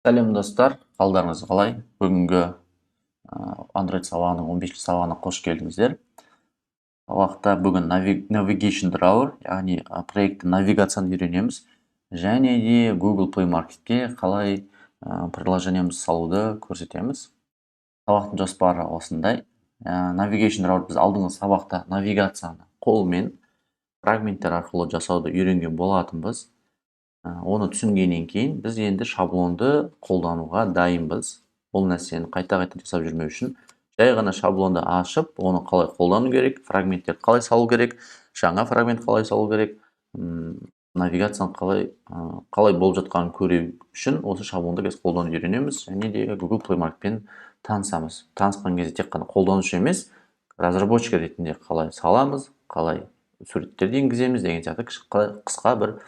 Сәлем достар, қалдарыңыз қалай? Бүгінгі Android сабағының 15-ші сабағына қош келдіңіздер. Сабақта бүгін Navigation Drawer, яғни проектті навигацияны үйренеміз. Және де Google Play Marketке қалай приложениемізді салуды көрсетеміз. Сабақтың жоспары осындай. Navigation Drawer біз алдыңғы сабақта навигацияны қолмен фрагменттер арқылы жасауды үйренген болатынбыз. Оны түсінгеннен кейін біз енді шаблонды қолдануға дайынбыз. Бұл нәрсені қайта-қайта жасап жүрмеу үшін жай ғана шаблонды ашып, оны қалай қолдану керек, фрагменттер қалай салу керек, жаңа фрагмент қалай салу керек, навигацияны қалай болып жатқанын көру үшін осы шаблонды біз қолдануды үйренеміз, және де Google Play Marketпен танысамыз. Танысқан кезде тек қана қолданушы емес, разработчик ретінде қалай саламыз, қалай суреттерді енгіземіз деген сияқты қысқа бір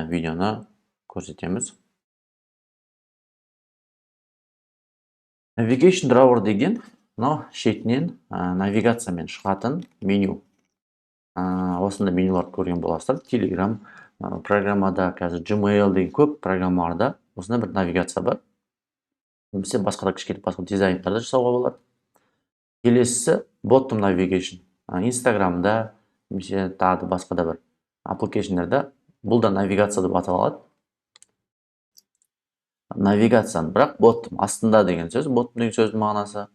видеоны көрсетеміз. Navigation Drawer деген шетінен навигациямен шығатын меню. Осында менюларды көрген боласыздар. Telegram программада, қазір Gmail деген көп программаларда осында бір навигация бар. Немесе басқа да кішкене басқа дизайндарда жасауға болады. Келесісі Bottom Navigation. Instagramда, немесе тағы басқа да бір аппликейшндерде бұл да навигация деп аталады. Навигацияны, бірақ bottom астында деген сөз, bottom деген сөздің мағынасы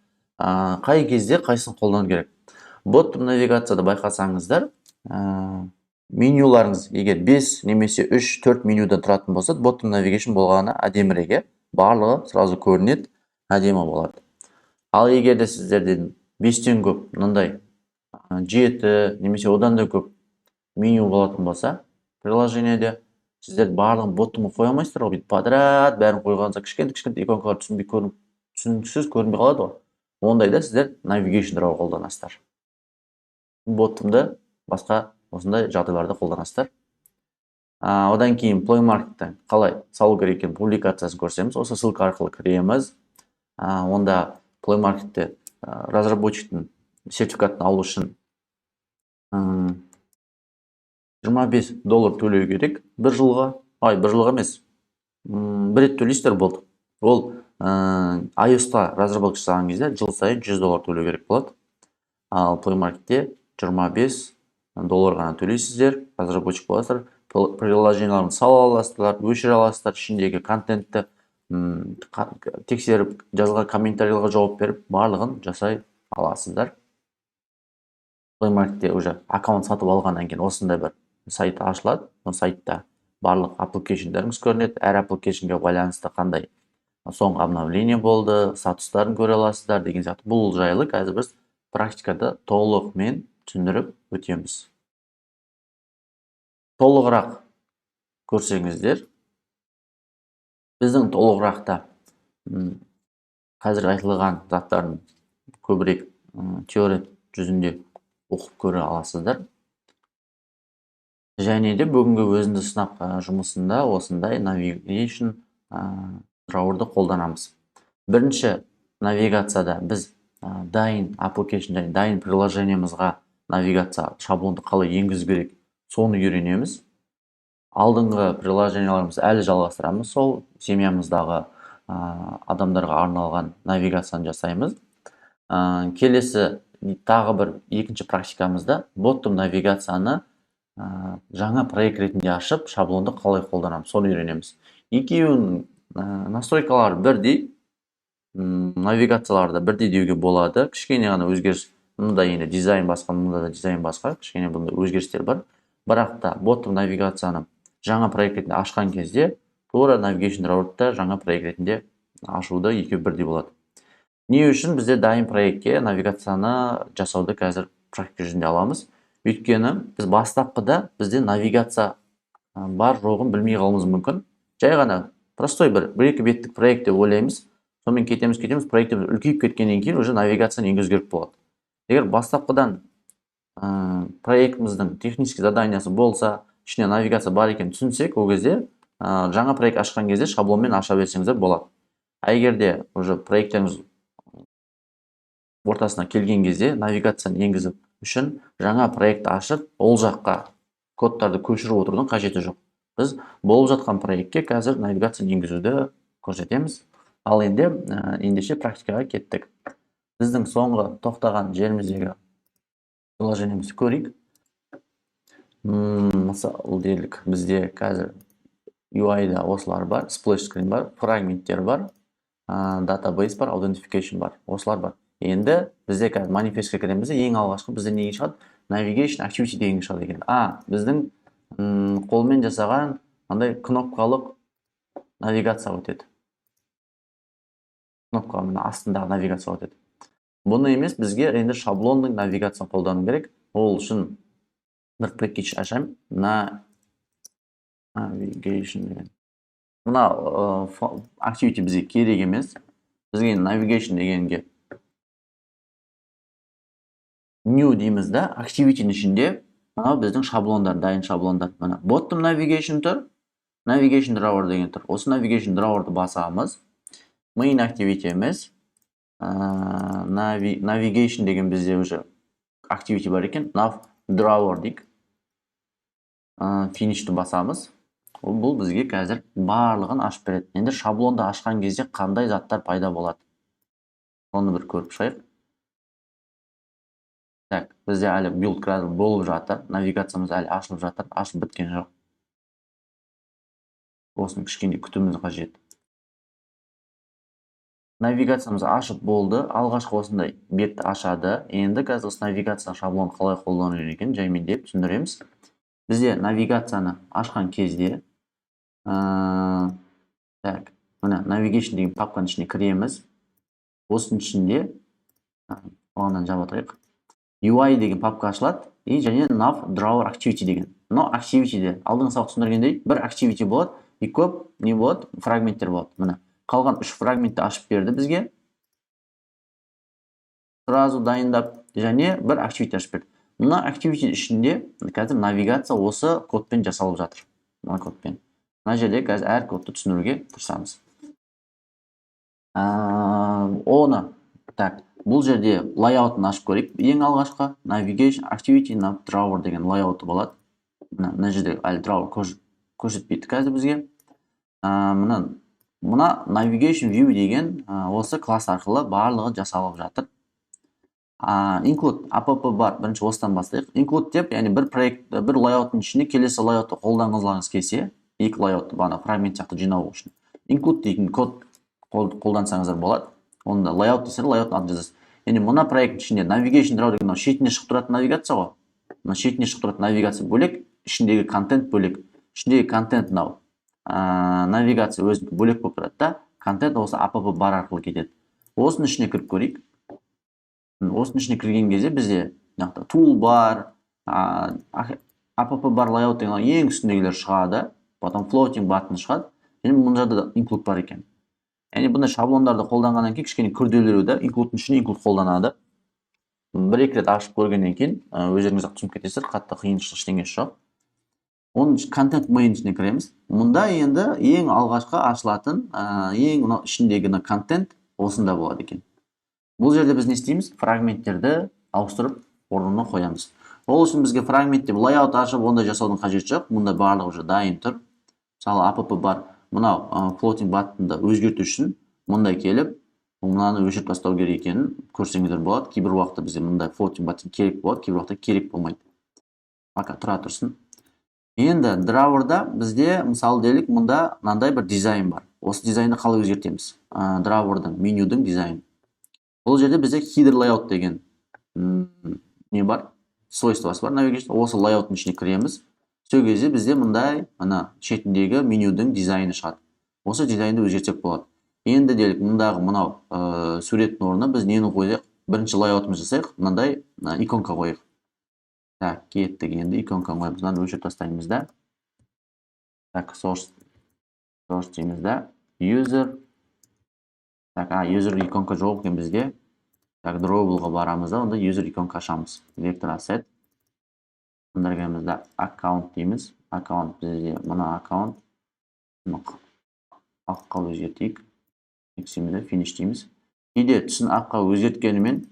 қай кезде қайсысын қолдану керек. Bottom навигацияда байқасаңыздар, менюларыңыз егер 5 немесе 3-4 менюдан тұратын болса, bottom navigation болғаны әдемірек, барлығы сразу көрінеді, әдемі болады. Ал егер де сіздерден 5-тен көп, мынандай 7 немесе одан да көп меню болатын болса, приложениеде сіздер барлығын bottom қоя алмайсыздар ғой, подряд бәрін қойғаныңызда кішкентай иконкалар түсініксіз көрінбей қалады ғой. Ондайда сіздер Navigation Drawer қолданасыздар. Bottom'ды басқа осындай жағдайларда қолданасыздар. Одан кейін Play Market'ті қалай салу керек екенін публикациясын көрсетеміз. Осы ссылка арқылы кіреміз. Онда Play Market'те разработчиктің сертификатын алу үшін $25 төлеу керек бір жылға. Бір жылға емес. Бір рет төлейсіздер болды. Ол iOS-та разработка жасаған кезде жыл сайын $100 төлеу керек болады. Ал Play Market'те $25 ғана төлейсіздер, разработчик боласыздар, приложенияларын сала аласыздар, өшіре аласыздар, ішіндегі контентті тексеріп, жазылған комментарийлерге жауап беріп, барлығын жасай аласыздар. Play Market'те уже аккаунт сатып алғаннан кейін осындай бір сайт ашылады. Бұл сайтта барлық аппликейшндеріңіз көрінеді. Әр аппликейшнге байланысты қандай соңғы обновление болды, статустарын көре аласыздар деген сияқты. Бұл жайлы қазір біз практикада толығымен түсіндіріп өтеміз. Толығырақ көрсеңіздер, біздің толығырақта қазір айтылған заттардың көбірек теория жүзінде оқып көре аласыздар. Және де бүгінгі өзінді сынақ жұмысында осындай Navigation Drawer'ды қолданамыз. Бірінші навигацияда біз дайын application және дайын приложениемізға навигация шаблонды қалай енгізу керек, соны үйренеміз. Алдыңғы приложенияларымыз әлі жалғастырамыз, сол семьямыздағы адамдарға арналған навигацияны жасаймыз. Келесі тағы бір екінші практикамызда bottom навигацияны жаңа проект ретінде ашып, шаблонды қалай қолданамыз, соны үйренеміз. Екеуінің настройкалары бірдей, навигацияларда бірдей деуге болады. Кішкене ғана өзгеріс, мұнда енді дизайн басқа, мұнда да дизайн басқа, кішкене бұнда өзгерістер бар. Бірақ та bottom навигацияны жаңа проект ретінде ашқан кезде, тура Navigation Drawer'да жаңа проект ретінде ашуды екеуі бірдей болады. Не үшін бізде дайын проектке навигацияны жасауды қазір практика жүзінде аламыз? Өйткені біз бастапқыда бізде навигация бар жоғын білмей қалуымыз мүмкін. Жай ғана простой бір-екі беттік проект деп ойлаймыз. Сонымен кетеміз, проектіміз үлкейіп кеткеннен кейін уже навигацияны енгізу керек болады. Егер бастапқыдан проектіміздің технический заданиясы болса, ішіне навигация бар екен түсінсек, ол кезде жаңа проект ашқан кезде шаблонмен аша берсеңіздер болады. Егер де уже проекттеріңіз ортасына келген кезде навигацияны енгізіп үшін жаңа проект ашып, ол жаққа кодтарды көшіріп отырудың қажеті жоқ. Біз болып жатқан проектке қазір навигацияны енгізуді көрсетеміз. Ал ендеше практикаға кеттік. Біздің соңғы тоқтаған жеріміздегі приложениемізді көрейік. Мысалы делік, бізде қазір UI-да осылар бар, splash screen бар, фрагменттер бар, database бар, authentication бар, осылар бар. Енді бізде қазір манифестке кіреміз, ең алғашқы бізде неге шығады? Navigation activity деген шығады екен. Біздің қолмен жасаған андай кнопкалық навигация өтеді. Кнопканың астындағы навигация өтеді. Бұны емес, бізге енді шаблонның навигацияны қолдану керек. Ол үшін бір пакет ашамын. Navigation деген. Мына activity бізге керек емес. Бізге navigation дегенге new дейміз да, activity-ның ішінде мынау біздің шаблондар, дайын шаблондар. Мына bottom navigation тұр, navigation drawer деген тұр. Осы navigation drawer-ды басамыз. Main activity емес, navigation деген бізде уже activity бар екен. Nav drawer дейік. Finish-ті басамыз. Бұл бізге қазір барлығын ашып береді. Енді шаблонды ашқан кезде қандай заттар пайда болады? Оны бір көріп шығайық. Так, бізде әлі build қазір болып жатыр. Навигациямыз әлі ашылып жатыр. Ашып біткен жоқ. Осыны кішкене күтуіміз қажет. Навигациямыз ашып болды. Алғашқы осындай бетті ашады. Енді қазір осы навигация шаблон қалай қолданылады екен жаймен деп түсіндіреміз. Бізде навигацияны ашқан кезде так, мына navigation деген папканың ішіне кіреміз. Осының ішінде оған жабып отырайық. UI деген папка ашылады, және nav drawer activity деген. Но activity-де алдыңғы сабақта түсіндіргендей, бір activity болады, и көп не болады? Фрагменттер болады. Мына қалған 3 фрагментті ашып берді бізге. Сразу дайындап, және бір activity ашып берді. Мына activity ішінде қазір навигация осы кодпен жасалып жатыр. Мына кодпен. Мына жерде қазір әр кодты түсіндіруге тырысамыз. Оны, так, бұл жерде layout-ын ашып көрейік. Ең алғашқы navigation activity nav drawer деген layout-ы болады. Мына жерде әлі drawer көрсетпейді қазір бізге. Мына navigation view деген осы класс арқылы барлығы жасалып жатыр. Include app бар, бірінші осыдан бастайық. Include деп, яғни бір проект, бір layout-ын ішінде келесі layout-ты қолданғыңыз келсе, екі layout-ты бана фрагмент сияқты жинау үшін. Include деген код қолдансаңыздар болады. Онда layout десеңіз, layout-ны атын жазасыз. Яғни мына проект ішінде navigation drawer деген шетіне шығып тұратын навигация ғой. Мына шетіне шығып тұратын навигация бөлек, ішіндегі контент бөлек. Ішіндегі контент мынау. Навигация өзі бөлек болып тұрады да, контент осы app бар арқылы кетеді. Осының ішіне кіріп көрейік. Осының ішіне кірген кезде бізде tool бар, app бар layout деген ең үстіндегілер шығады, потом floating button шығады, және мұнда да include бар екен. Яғни бұндай шаблондарды қолданғаннан кейін кішкене күрделіруді, include-ның ішіне include қолданады. Бір-екі рет ашып көргеннен кейін өздеріңіз түсініп кетесіздер, қатты қиыншылық ештеңесі жоқ. Оның контент менеджеріне кіреміз. Мұнда енді ең алғашқы ашылатын, ең ішіндегі контент осында болады екен. Бұл жерде біз не істейміз? Фрагменттерді ауыстырып орнына қоямыз. Ол үшін бізге фрагментте layout ашып, ондай жасаудың қажеті жоқ. Мұнда барлығы уже дайын тұр. Мысалы, app бар. Мынау floating button-ды өзгерту үшін мұндай келіп, мынаны өшіріп тастау керек екенін көрсеңіздер болады. Кейбір уақытта бізде мұндай floating button керек болады, кейбір уақытта керек болмайды. Пока тұра тұрсын. Енді drawer-да бізде мысалы делік мұнда мынандай бір дизайн бар. Осы дизайнды қалай өзгертеміз? Drawer-дың, менюдің дизайны. Бұл жерде бізде header layout деген не бар? Свойствосы бар. Осы layout-ның ішіне кіреміз. Сол кезде бізде мұндай шетіндегі менюдің дизайны шығады. Осы дизайнды өзгертсек болады. Енді делік мұндағы мынау суреттің орнына біз нені қойдық? Бірінші layout-ымыз жасайық, мынандай иконка қойық. Так, кеттік, енді иконка қойып, бұдан өшіріп тастаймыз да. Так, source дейміз да. User. Так, user иконка жоқ екен бізде. Так, drawable-ға барамыз да, онда user иконка ашамыз. Vector asset. Мұндыргемізді аккаунт дейміз. Аккаунт бізде мұна аккаунт. Аққа өзгертейік. Ексемізді finish дейміз. Кейде түсін аққа өзгерткенімен,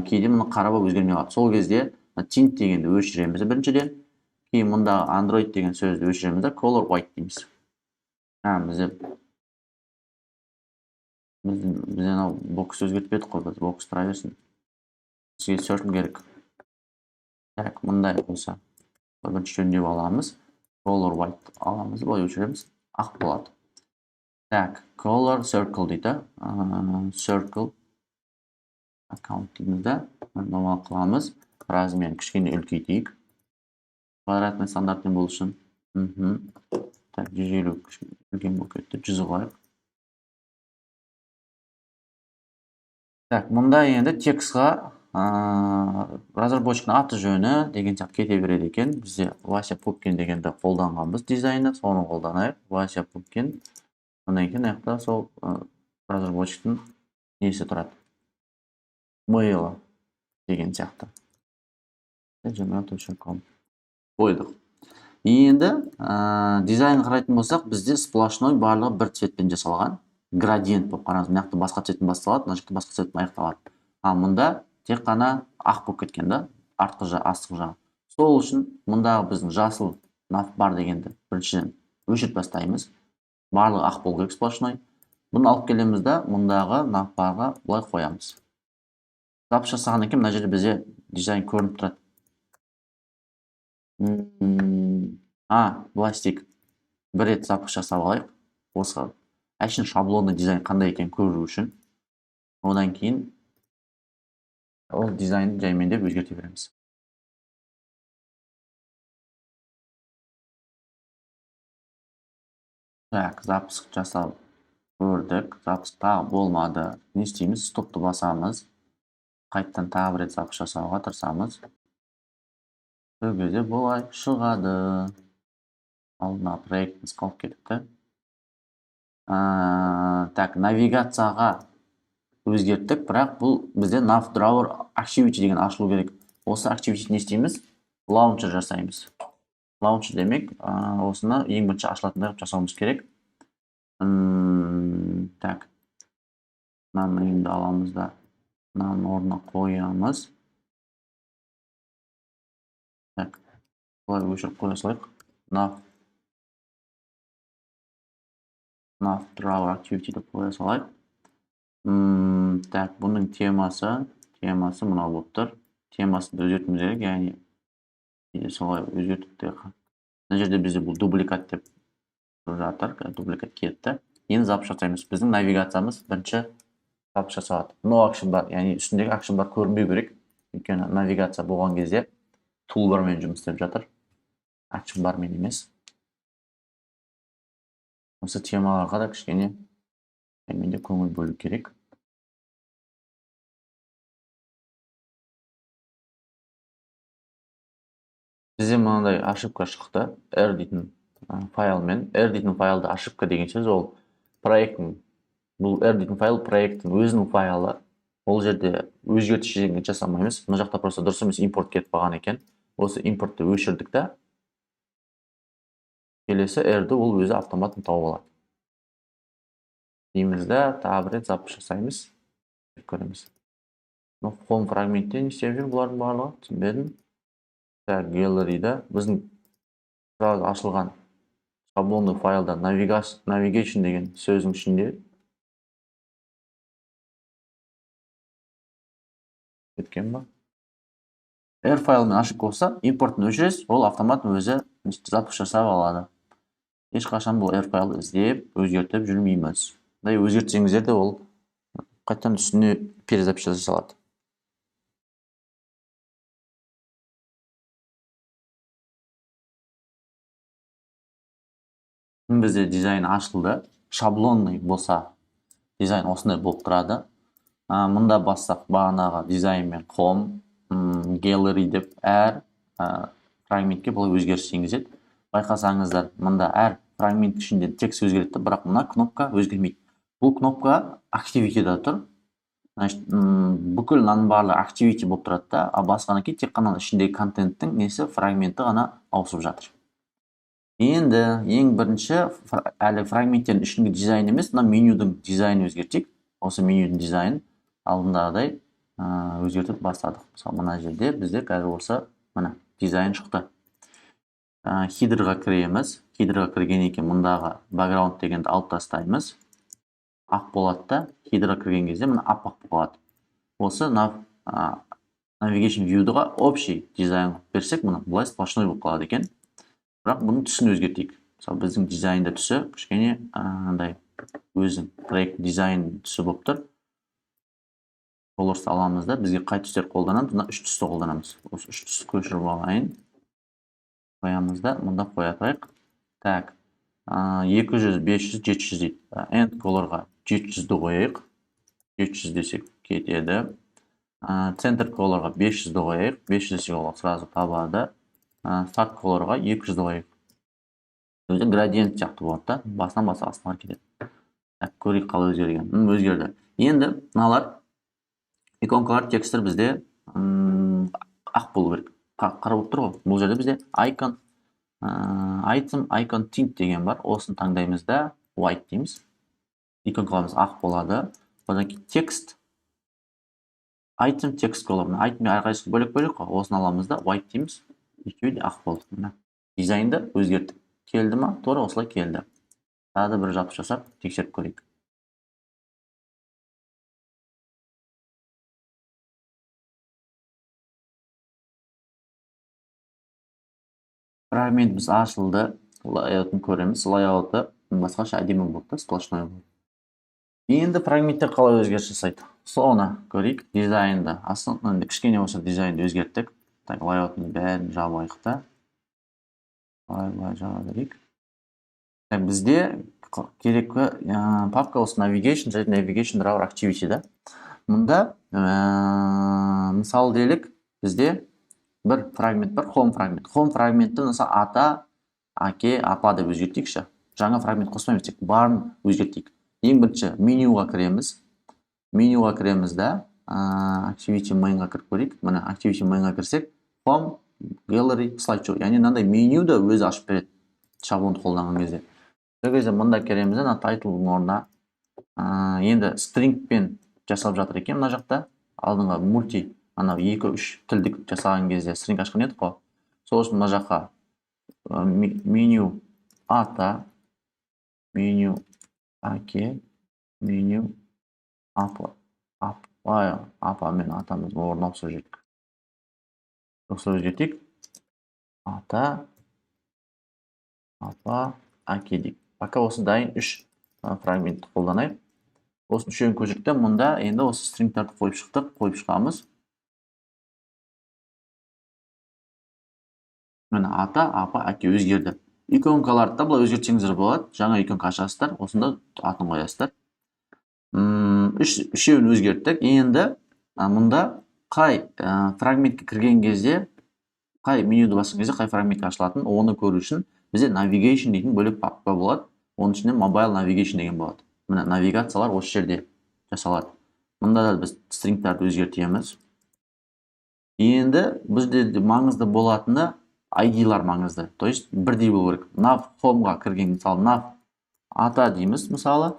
кейде мұны қараба өзгермей қалады. Сол кезде tint дегенді өшіреміз біріншіден. Кейін мұндағы Android деген сөзді өшіреміз де color white дейміз. Бізде Biz анау бокс өзгертпедік қой, біз бокс тұра берсін. Бізге certain керек. Так, мындай болса, бірінші жөндеп аламыз. Color white аламыз, былай өшіреміз. Ақ болады. Так, color circle дейді. Circle аккаунт дейміз да. Нормал қыламыз. Размерін кішкене үлкейтейік. Квадратный стандартный болу үшін. Так, 150 үлкен болып кетті. 100 қойып. Так, мұнда енді текстқа разработчиктің аты жөні деген сияқты кете береді екен. Бізде Вася Пупкин дегенді қолданғанбыз дизайны, соны қолданайық. Вася Пупкин. Одан кейін аяқта сол разработчиктің несі тұрады. Мейлі деген сияқты. gmail.com қойдық. Енді дизайн қарайтын болсақ, бізде сплошной барлығы бір цветпен жасалған. Градиент болып қараңыз, мынақты басқа цветпен басталады, мына жақта басқа цветпен аяқталады. Мұнда тек қана ақ болып кеткен да, артқы жағы, астқы жағы. Сол үшін мұндағы біздің жасыл навбар дегенді біріншіден өшіріп бастаймыз. Барлығы ақ болу керек сплошной. Бұны алып келеміз да, мұндағы навбарға бұлай қоямыз. Запись жасағаннан кейін мына жерде бізде дизайн көрініп тұрады. Былай істейік. Бір рет запись жасап алайық. Осы әшін шаблонный дизайн қандай екен көру үшін. Одан кейін ол дизайнды жаймендеп өзгерте береміз. Так, запись жасап көрдік. Запись тағы болмады. Не істейміз? Стопты басамыз. Қайттан тағы бір рет запись жасауға тырысамыз. Бұл кезде болай шығады. Алдына проектіміз қалып кетіпті. Так, навигацияға өзгерттік, бірақ бұл бізде Navdrawer Activity деген ашылу керек. Осы Activity не істейміз? Launcher жасаймыз. Launcher демек, осыны ең бірінші ашылатындай жасауымыз керек. Так, мынаны енді аламыз да, мынаны орнына қоямыз. Так, бұлай өшіріп қоя салайық. Navdrawer Activity деп қоя салайық. Так, бұның темасы мынау болып тұр. Темасын өзгертуіміз керек, яғни солай өзгертіп. Мына жерде бізде бұл дубликат деп жатыр, дубликат кетті. Енді запись жасаймыз. Біздің навигациямыз бірінші запись жасалады. No action бар, яғни үстіндегі action бар көрінбеу керек. Өйткені навигация болған кезде toolbarмен жұмыс істеп жатыр. Action бармен емес. Осы темаларға да кішкене менде көңіл бөлу керек. Бізде мынандай ошибка шықты. R дейтін файлмен. R дейтін файлды ошибка деген сөз ол проекттің, бұл R дейтін файл проекттің өзінің файлы. Ол жерде өзгертіш жасамаймыз. Мына жақта просто дұрыс емес импорт кетіп қалған екен. Осы импортты өшірдік та. Келесі R-ді ол өзі автоматын тауып алады. Дейміз да, тағы бір рет запись жасаймыз. Көреміз. Home фрагментте не істеп жүр бұлардың барлығы? Түсінбедім. Так, Gallery'да біздің сразу ашылған шаблонный файлда navigation деген сөздің ішінде кеткен ба? R файлымен ашып болса, импортын өшіресіз, ол автоматын өзі запись жасап алады. Ешқашан бұл R файлды іздеп, өзгертіп жүрмейміз. Өзгертсеңіздер де ол қайттан үстіне перезапись жасалады. Бізде дизайн ашылды. Шаблонный болса, дизайн осындай болып тұрады. Мұнда бассақ бағанағы дизайнмен home, gallery деп әр фрагментке бұл өзгеріс енгізеді. Байқасаңыздар, мұнда әр фрагмент ішінде текст өзгереді, бірақ мына кнопка өзгермейді. Бұл кнопка Activity-да тұр. Бүкіл мынаның барлығы Activity болып тұрады да, басқаннан кейін тек қана ішіндегі контенттің несі фрагменті ғана ауысып жатыр. Енді ең бірінші әлі фрагменттердің ішіндегі дизайн емес, мына менюдің дизайны өзгертейік. Осы менюдің дизайнын алдындағыдай өзгертіп бастадық. Мысалы, мына жерде бізде қазір осы мына дизайн шықты. Хидрға кіреміз. Хидрға кірген екен мұндағы background дегенді алып тастаймыз. ақ болады да, хидра кірген кезде мына аппақ болады. Осы navigation view'ға общий дизайн берсек, мына былай сплошной болып қалады екен. Бірақ бұның түсін өзгертейік. Мысалы, біздің дизайнда түсі кішкене андай өзің проект дизайн түсі болып тұр. Colors аламыз да, бізге қай түстер қолданамыз? Мына 3 түсті қолданамыз. Осы 3 түсті көшіріп алайын. Қоямыз да, мұнда қоя тұрайық. Так, 200, 500, 700 дейді. End colorға 700-ді қойайық. 700 десек кетеді. Center colorға 500-ді қойайық. 500 десек ол сразу табады. Start colorға 200-ді қойайық. Өзі градиент сияқты болады да, басынан басы астына кетеді. Так, көрейік қалай өзгерген. Өзгерді. Енді мыналар иконкалар, текстер бізде ақ болу керек. Қарап тұр ғой. Бұл жерде бізде icon, item, icon tint деген бар. Осын таңдаймыз да white дейміз. Иконкаларымыз ақ болады. Одан кейін текст, item, текст color. Item әрқайсысы бөлек-бөлек қой. Осын аламыз да white дейміз. Екеуі де ақ болды. Дизайнды өзгерттік. Келді ма? Тура осылай келді. Тағы да бір жатып жасап тексеріп көрейік. Фрагментіміз ашылды. Лайаутын көреміз. Лайауты басқаша әдемі болды, сплошной болды. Енді фрагменттер қалай өзгеріс жасайды? Соны көрейік. Дизайнды. Аслында кішкене осы дизайнды өзгерттік. Так, лайаутын бәрін жабайық та. Лай жаба берейік. Так, бізде керекті папка осы navigation, және navigation drawer activity да. Мұнда мысал делік бізде бір фрагмент бар, home фрагмент. Home фрагментті мысалы ата, аке, апа деп өзгертейікші. Жаңа фрагмент қосмаймыз, тек барын өзгертейік. Ең бірінші менюға кіреміз. Менюға кіреміз да, activity mainға кіріп көрейік. Мына activity mainға кірсек, home, gallery, slideshow. Яғни мынандай менюді өзі ашып береді. Шаблонды қолданған кезде. Сол кезде мұнда кіреміз де, title орнына енді stringпен жасалып жатыр екен мына жақта. Алдыңға multi, анау 2-3 тілдік жасаған кезде string ашқан едік қой. Сол үшін мына жаққа меню ата, меню аке, меню апа. Апа мен атамыз орнына осылай жеттік. Осылай жеттік. Ата, апа, аке дейік. Пока осы дайын 3 фрагментті қолданайық. Осы үшеуін көшірдік. Мұнда енді осы стрингтерді қойып шықтық, қойып шығамыз. Міне ата, апа, әке өзгерді. Иконкаларды да былай өзгертсеңіздер болады. Жаңа иконка ашасыздар, осында атын қоясыздар. Үшеуін өзгерттік. Енді мұнда қай фрагментке кірген кезде, қай менюді басқан кезде қай фрагментке ашылатын, оны көру үшін бізде navigation дейтін бөлек папка болады. Оның ішінде mobile navigation деген болады. Міне навигациялар осы жерде жасалады. Мұнда да біз стрингтерді өзгертеміз. Енді бізде маңызды болатыны ID-лар маңызды. То есть бірдей болу керек. Nav homeға кірген, мысалы nav ата дейміз, мысалы.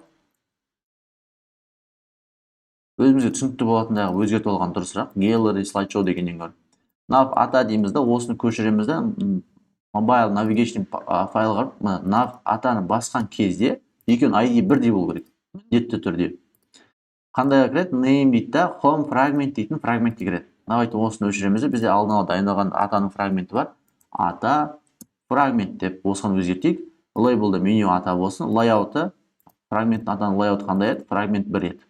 Өзімізге түсінікті болатындағы өзгертіп алған дұрысырақ. Gallery, slideshow дегеннен гөрі. Nav ата дейміз да, осыны көшіреміз да, mobile navigation файлға nav атаны басқан кезде екеуін ID бірдей болу керек. Міндетті түрде. Қандайға кіреді? Name дейді да, home fragment дейтін фрагментке кіреді. Давайте осыны өшіреміз. Бізде алдын ала дайындалған атаның фрагменті бар. Ата фрагмент деп осыны өзгертейік. Label'да меню ата болсын. Layout'ы фрагменттің атаның layout қандай еді? Фрагмент 1 еді.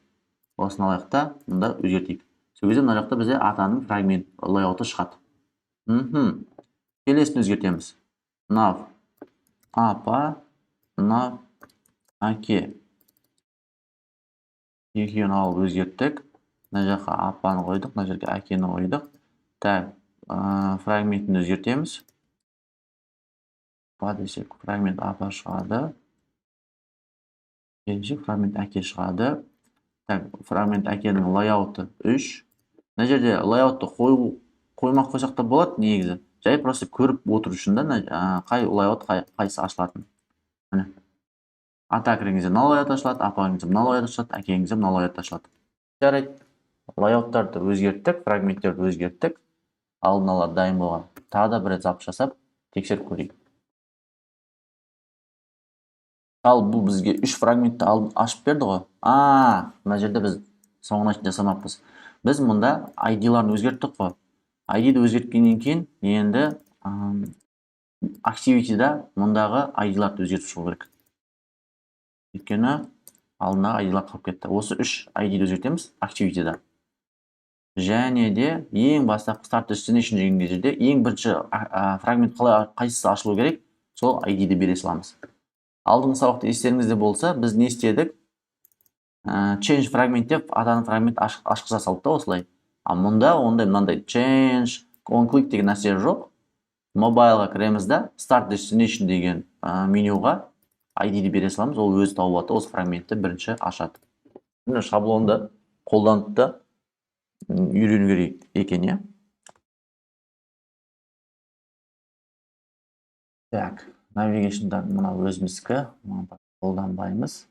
Осыны алайық та, мұнда өзгертейік. Сол кезде мына жақта бізде атаның фрагмент layout'ы шығады. Келесін өзгертеміз. Nav апа, nav аке. Екеуін алып өзгерттік. Мына жаққа апаны қойдық, мына жерге әкені қойдық. Так, фрагментін өзгертеміз. Апа десек, фрагмент апа шығады. Келешек фрагмент әке шығады. Так, фрагмент әкенің layout'ы 3. Мына жерде layout'ты қоймақ қойсақ та болады негізі. Жай просто көріп отыру үшін да, қай layout қайсы ашылатын. Міне. Ата кіргенде мына layout ашылады, апа кіргенде мына layout ашылады, әке кіргенде мына layout ашылады. Жарайды. Layout'тарды өзгерттік, фрагменттерді өзгерттік. Алдын ала дайын болған. Тағы да бір рет запись жасап, тексеріп көрейік. Ал бұл бізге 3 фрагментті ашып берді ғой. Мына жерде біз соңына жасамаппыз. Біз мұнда ID-ларын өзгерттік қой. ID-ді өзгерткеннен кейін енді Activity-да мұндағы ID-ларды өзгертіп шығу керек. Өйткені алдындағы ID-лар қалып кетті. Осы 3 ID-ді өзгертеміз Activity-да. Және де ең бастапқы Start Destination деген жерде ең бірінші фрагмент қайсысы ашылу керек, сол ID-ді бере саламыз. Алдыңғы сабақта естеріңізде болса, біз не істедік? Change fragment деп атаны фрагмент ашқыза салды да осылай. Мұнда ондай мынандай change, on-click деген нәрсе жоқ. Mobile-ға кіреміз да Start Destination деген менюға ID-ді бере саламыз, ол өзі тауып алады, осы фрагментті бірінші ашады. Шаблонды қолданып та үйрену керек екен, иә. Так, навигейшнда мынау өзіміздікі, қолданбаймыз.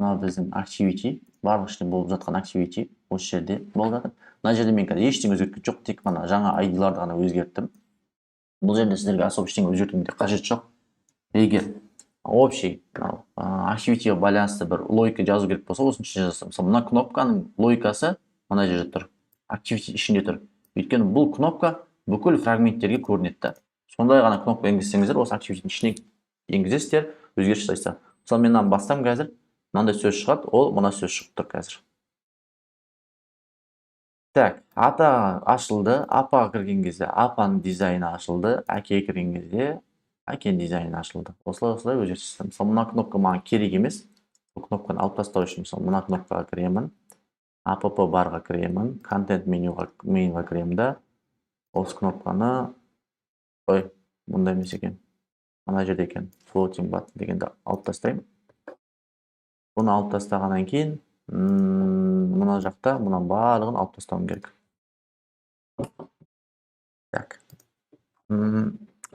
Мынау біздің activity, барлық іште болып жатқан activity осы жерде болып жатыр. Мына жерде мен қазір ештеңе өзгерткен жоқ, тек мына жаңа ID-ларды ғана өзгерттім. Бұл жерде сіздерге особо ештеңе өзгертудің қажет жоқ. Егер общий activity-ға байланысты бір логика жазу керек болса, осынша жазасам. Мысалы, мына кнопканың логикасы мына жерде тұр. Activity ішінде тұр. Өйткені бұл кнопка бүкіл фрагменттерге көрінеді. Сондай ғана кнопка енгізсеңіздер, осы activity-дің ішіне енгізесіздер, өзгеріс жасайсыздар. Мысалы, мен мынаны бастам қазір, мынандай сөз шығады, ол мына сөз шығып тұр қазір. Так, ата ашылды, апаға кірген кезде апаның дизайны ашылды, әкеге кірген кезде әкенің дизайны ашылды. Осылай өзгеріс жасаймын. Мысалы, мына кнопка маған керек емес. Бұл кнопканы алып тастау үшін, мысалы, мына кнопкаға кіремін, app барға кіремін, контент менюға кіремін да, осы кнопканы, мұнда емес екен, мына жерде екен, floating button дегенді алып тастаймын. Бұны алып тастағаннан кейін, мына жақта, мұнан барлығын алып тастауым керек. Так.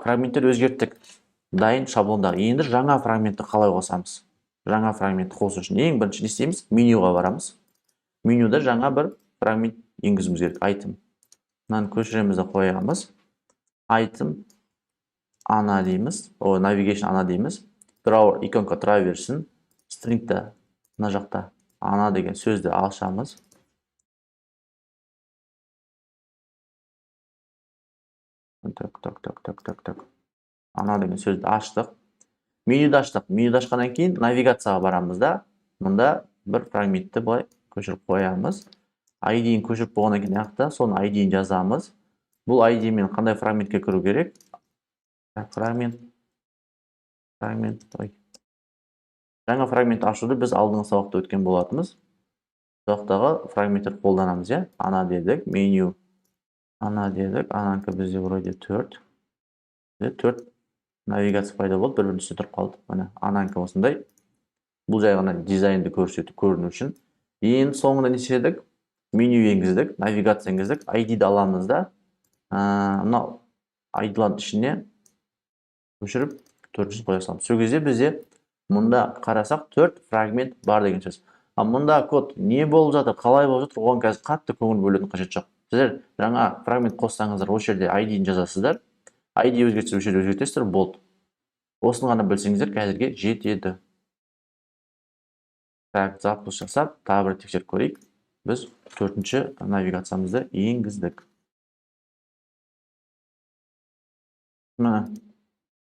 Фрагменттер өзгерттік. Дайын шаблондағы. Енді жаңа фрагментті қалай қосамыз? Жаңа фрагментті қосу үшін ең бірінші не істейміз? Менюға барамыз. Менюда жаңа бір фрагмент енгізуіміз керек. Item. Мынаны көшіреміз де қоямыз. Item ана дейміз. Navigation ана дейміз. Drawer иконка тұра берсін. String'да мына жақта ана деген сөзді ашамыз. Так. Ана деген сөзді аштық. Менюді аштық. Менюді ашқаннан кейін навигацияға барамыз да, мұнда бір фрагментті былай көшіріп қоямыз. ID-ін көшіріп болғаннан кейін аяқта соның ID-ін жазамыз. Бұл ID-мен қандай фрагментке кіру керек? Фрагмент. Жаңа фрагмент ашуды біз алдыңғы сабақта өткен болатынбыз. Сабақтағы фрагменттер қолданамыз, иә? Ана дедік, меню. Ана дедік, ананкі бізде вроде 4. 4 навигация пайда болды, бір-бірін үстіне тұрып қалды. Міне, ананкі осындай. Бұл жай ғана дизайнды көріну үшін. Енді соңында не істедік? Меню енгіздік, навигация енгіздік, ID-ді аламыз да, мынау ID-лардың ішіне көшіріп 4-ші қоя саламыз. Сол кезде бізде мұнда қарасақ 4 фрагмент бар деген сөз. Мұнда код не болып жатыр, қалай болып жатыр, оған қазір қатты көңіл бөлудің қажет жоқ. Сіздер жаңа фрагмент қоссаңыздар, осы жерде ID-ні жазасыздар. ID өзгертсе, осы жерде өзгертесіздер, болды. Осыны ғана білсеңіздер, қазірге жетеді. Так, запуск жасап, тағы бір тексеріп көрейік. Біз 4-ші навигациямызды енгіздік. Мына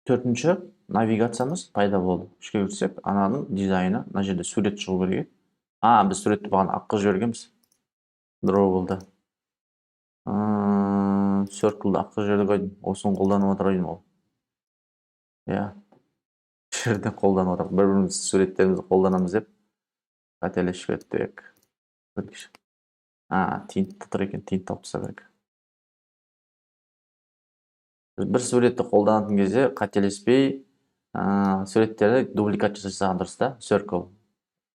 4-ші навигациямыз пайда болды. Үшке өтсек, ананың дизайны, мына жерде сурет шығу керек. Біз суретті бағана аққыз жібергенбіз. Drawable-да. Circle-да аққыз жібердік ойдым. Осыны қолданып отыр ойдым ол. Иә. Жерде қолданып отыр. Бір-біріміз суреттерімізді қолданамыз деп. Қателесіп кеттік. Тинтті тұр екен, тинтті алып тастау керек. Бір суретті қолданатын кезде қателеспей суреттерді дубликат жасаған дұрыс та. Circle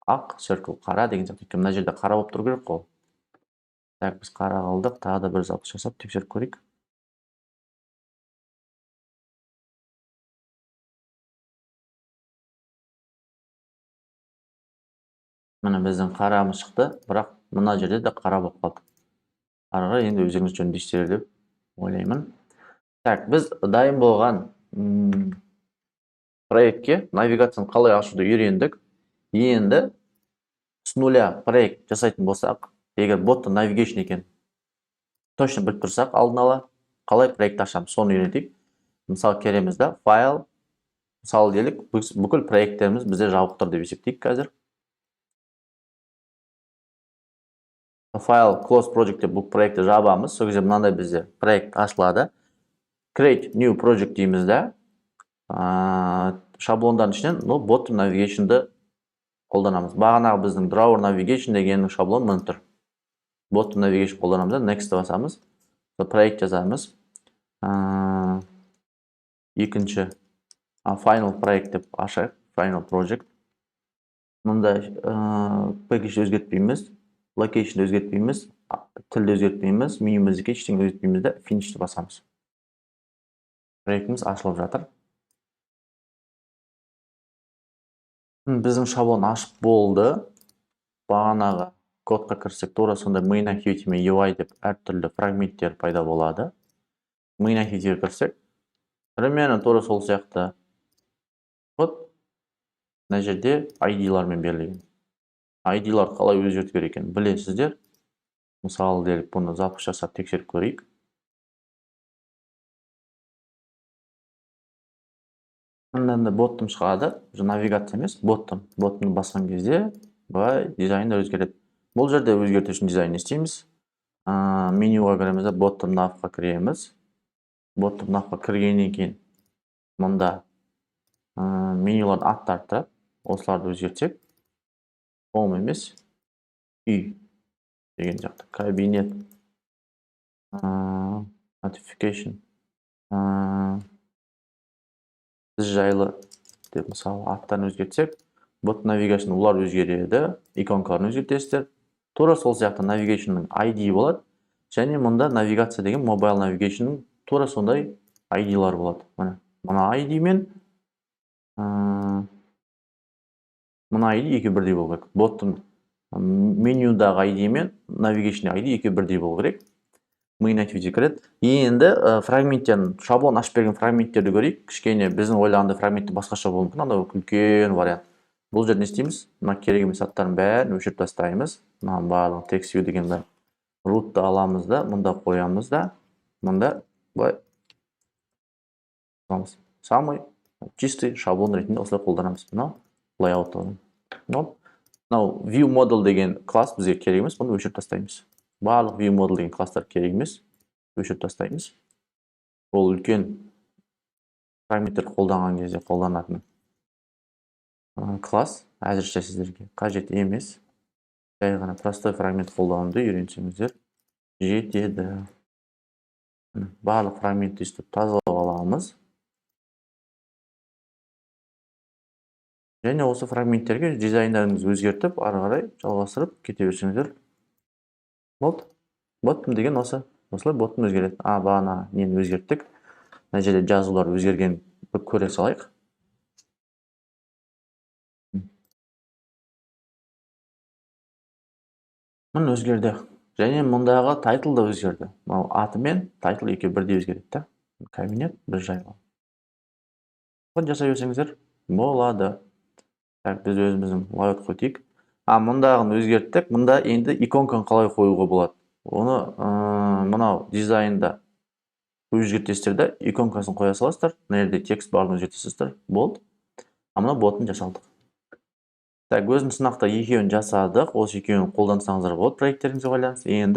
ақ, circle қара деген сияқты. Мына жерде қара болып тұру керек қой. Так, біз қара қалдық, тағы да бір запуск жасап тексеріп көрейік. Міне біздің қарамыз шықты, бірақ мына жерде де қара болып қалды. Араға енді өзіңіз жөндейсіздер деп ойлаймын. Так, біз дайын болған проектке навигацияны қалай ашуды үйрендік. Енді с нуля проект жасайтын болсақ, егер bot navigation екен точно біліп тұрсақ, алдын ала қалай проект ашамыз, соны үйретейік. Мысалы келеміз да, файл, мысалы делік, бүкіл проекттеріміз бізде жабық тұр деп есептейік қазір. Файл close project деп бұл проектті жабамыз. Сол кезде мынандай бізде проект ашылады. Create new project дейміз да. Шаблондан ішінен bottom navigation'ды қолданамыз. Бағанағы біздің drawer navigation дегеннің шаблон мына тұр. Bottom navigation қолданамыз да, next басамыз. Проект жазамыз. Екінші final project деп ашайық. Final project. Мұнда package өзгертпейміз, location өзгертпейміз, тілді өзгертпейміз, менюмізді ештеңе өзгертпейміз да, finish'ті басамыз. Проектіміз ашылып жатыр. Біздің шаблон ашық болды. Бағанағы кодқа кірсек, тура сонда main activity мен UI деп әртүрлі фрагменттер пайда болады. Main activity'ге кірсек, примерно тура сол сияқты. Вот, мына жерде ID-лармен берілген. ID-лар қалай өзгерту керек екенін білесіздер. Мысалы делік, бұны запуск жасап тексеріп көрейік. Мындан да bottom шығады, навигация емес, bottom. Bottom'ды басқан кезде бұлай дизайнда өзгереді. Бұл жерде өзгерту үшін дизайн істейміз. Менюға кіреміз, bottom nav'ға кіреміз. Bottom nav'ға кіргеннен кейін мұнда менюлардың аттары тұрады. Осыларды өзгертсек, home емес, үй деген жақты. Кабинет, notification, сіз жайлы деп мысалы аттарын өзгертсек, bot navigation олар өзгереді, иконкаларын өзгертесіздер. Тура сол сияқты navigation'ның ID болады, және мұнда навигация деген mobile navigation'ның тура сондай ID-лар болады. Мұна ID мен мұна ID екі бірдей болу керек. Bot'тың менюдағы ID мен navigation ID екі бірдей болу керек. Main activity кіреді. Енді фрагменттерін, шаблон ашып берген фрагменттерді көрейік. Кішкене біздің ойлағандай фрагментті басқаша болуы мүмкін. Анда үлкен вариант. Бұл жерде не істейміз? Мына керек емес аттарын бәрін өшіріп тастаймыз. Мына барлық text view деген бар. Root'ты аламыз да, мұнда қоямыз да, мұнда былай самый чистый шаблон ретінде осылай қолданамыз. Мынау layout. Мынау view model деген класс бізге керек емес, бұны өшіріп тастаймыз. Барлық view model деген класстар керек емес, өшіріп тастаймыз. Ол үлкен фрагменттер қолданған кезде қолданатын класс, әзірше сіздерге қажет емес. Жай ғана простой фрагмент қолдануды үйренсеңіздер жетеді. Барлық фрагментті істеп тазалап аламыз. Және осы фрагменттерге дизайндарыңызды өзгертіп, ары қарай жалғастырып кете берсеңіздер болды. Bottom деген осы. Осылай bottom өзгереді. Бағана нені өзгерттік. Мына жерде жазулар өзгерген көре салайық. Мұны өзгерді. Және мұндағы title да өзгерді. Аты мен title екі бірдей өзгереді. Кабинет бір жайлы. Бұны жасай берсеңіздер болады. Біз өзіміздің layout қойтейік. Мұндағын өзгерттік. Мұнда енді иконканы қалай қоюға болады. Оны мынау дизайнда өзгертесіздер де иконкасын қоя саласыздар. Мына жерде текст барын өзгертесіздер. Болды. Мына ботын жасалдық. Өзім сынақта екеуін жасадық. Осы екеуін қолдансаңыздар болады проекттеріңізге байланысты. Енді